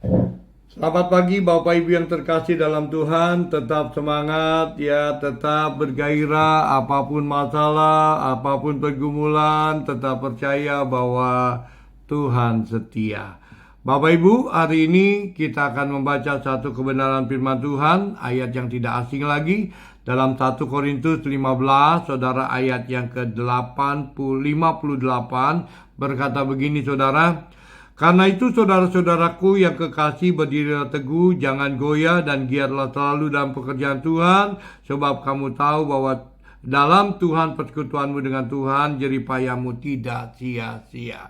Selamat pagi Bapak Ibu yang terkasih dalam Tuhan. Tetap semangat ya, tetap bergairah apapun masalah, apapun pergumulan, tetap percaya bahwa Tuhan setia. Bapak Ibu, hari ini kita akan membaca satu kebenaran firman Tuhan, ayat yang tidak asing lagi dalam 1 Korintus 15, Saudara, ayat yang ke-58 berkata begini, Saudara. Karena itu saudara-saudaraku yang kekasih, berdirilah teguh, jangan goyah dan giatlah selalu dalam pekerjaan Tuhan, sebab kamu tahu bahwa dalam Tuhan persekutuanmu dengan Tuhan, jeripayamu tidak sia-sia.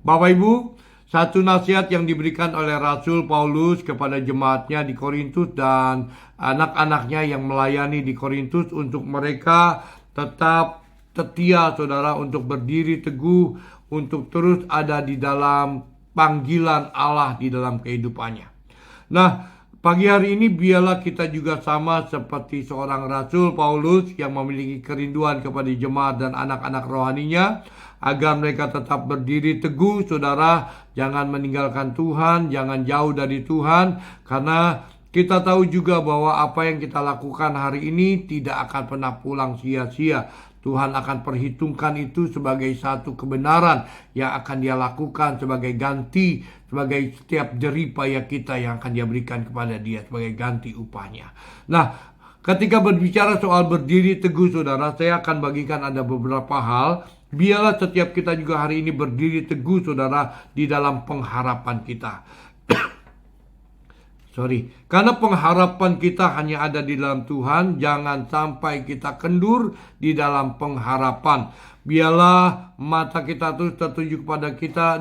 Bapak Ibu, satu nasihat yang diberikan oleh Rasul Paulus kepada jemaatnya di Korintus dan anak-anaknya yang melayani di Korintus untuk mereka tetap setia, saudara, untuk berdiri teguh, untuk terus ada di dalam panggilan Allah di dalam kehidupannya. Nah, pagi hari ini biarlah kita juga sama seperti seorang Rasul Paulus yang memiliki kerinduan kepada jemaat dan anak-anak rohaninya, agar mereka tetap berdiri teguh, saudara. Jangan meninggalkan Tuhan, jangan jauh dari Tuhan, karena kita tahu juga bahwa apa yang kita lakukan hari ini tidak akan pernah pulang sia-sia. Tuhan akan perhitungkan itu sebagai satu kebenaran yang akan Dia lakukan sebagai ganti, sebagai setiap jeripaya kita yang akan Dia berikan kepada Dia sebagai ganti upahnya. Nah, ketika berbicara soal berdiri teguh, saudara, saya akan bagikan ada beberapa hal. Biarlah setiap kita juga hari ini berdiri teguh, saudara, di dalam pengharapan kita. Karena pengharapan kita hanya ada di dalam Tuhan. Jangan sampai kita kendur di dalam pengharapan. Biarlah mata kita terus tertuju kepada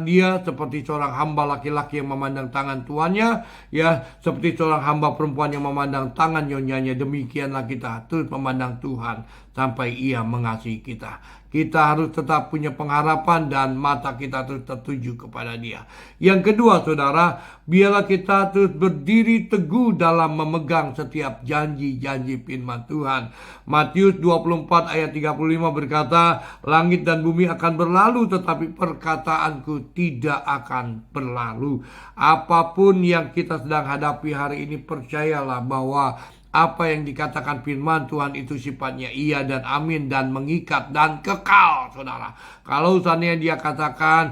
Dia seperti seorang hamba laki-laki yang memandang tangan tuannya, ya, seperti seorang hamba perempuan yang memandang tangan nyonyanya. Demikianlah kita terus memandang Tuhan sampai Ia mengasihi kita. Kita harus tetap punya pengharapan dan mata kita terus tertuju kepada Dia. Yang kedua, saudara, biarlah kita terus berdiri teguh dalam memegang setiap janji-janji firman Tuhan. Matius 24 ayat 35 berkata, langit dan bumi akan berlalu, tetapi perkataanku tidak akan berlalu. Apapun yang kita sedang hadapi hari ini, percayalah bahwa apa yang dikatakan firman Tuhan itu sifatnya iya dan amin dan mengikat dan kekal, saudara. Kalau seandainya Dia katakan,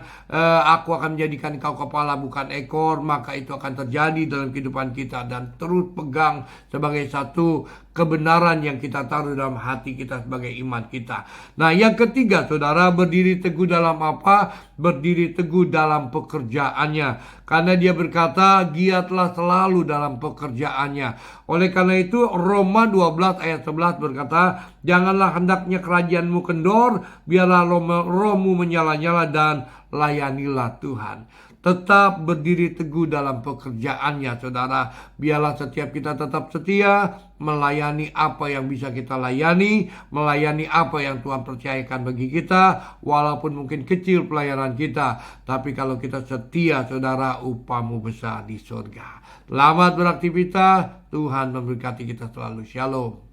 aku akan menjadikan kau kepala bukan ekor, maka itu akan terjadi dalam kehidupan kita. Dan terus pegang sebagai satu kebenaran yang kita taruh dalam hati kita sebagai iman kita. Nah, yang ketiga, saudara, berdiri teguh dalam apa? Berdiri teguh dalam pekerjaannya. Karena Dia berkata, giatlah selalu dalam pekerjaannya. Oleh karena itu, Roma 12 ayat 11 berkata, janganlah hendaknya kerajaanmu kendor, biarlah rohmu menyala-nyala dan layanilah Tuhan. Tetap berdiri teguh dalam pekerjaannya, saudara. Biarlah setiap kita tetap setia, melayani apa yang bisa kita layani, melayani apa yang Tuhan percayakan bagi kita, walaupun mungkin kecil pelayanan kita. Tapi kalau kita setia, saudara, upahmu besar di surga. Selamat beraktivitas, Tuhan memberkati kita selalu. Shalom.